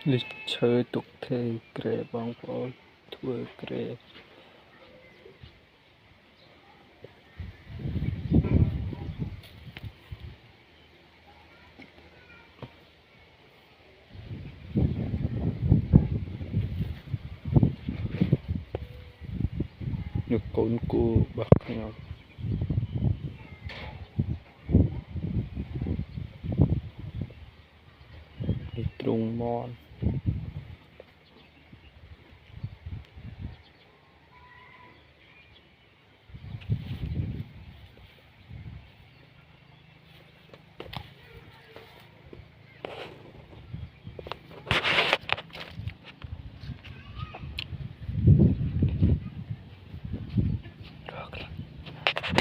lịch chơi tục thề kể bóng bó thua kể được cốn cu bạc nhau đi trung mòn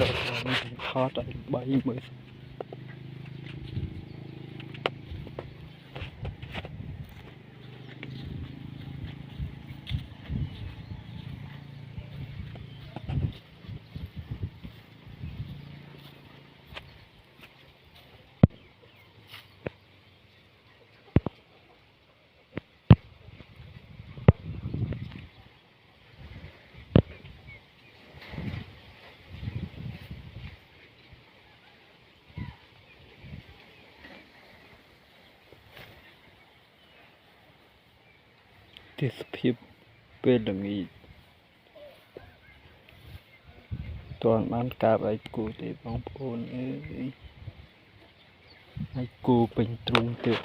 được là hot ở 70 ទេសភាពពេលល្ងាចតើបានកាបឲ្យគូទេបងប្អូនអើយឲ្យគូពេញទ្រូងទៀត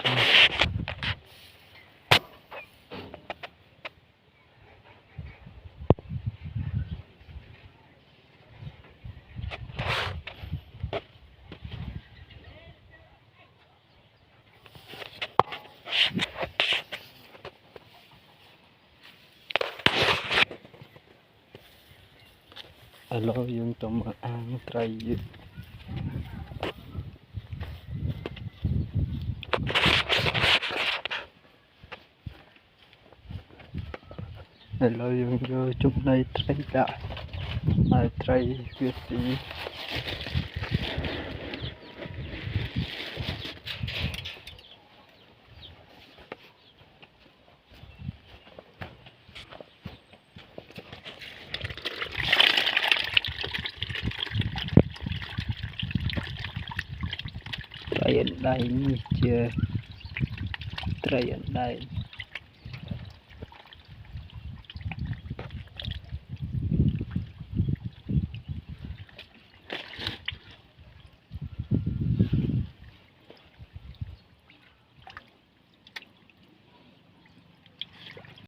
ឥឡូវយើងទៅមកអាងត្រីយើងឥឡូវយើងយកចំណីត្រីដាក់ឲ្យត្រីវាស៊ីត្រីអណ្ដែងនេះជាត្រីអណ្ដែង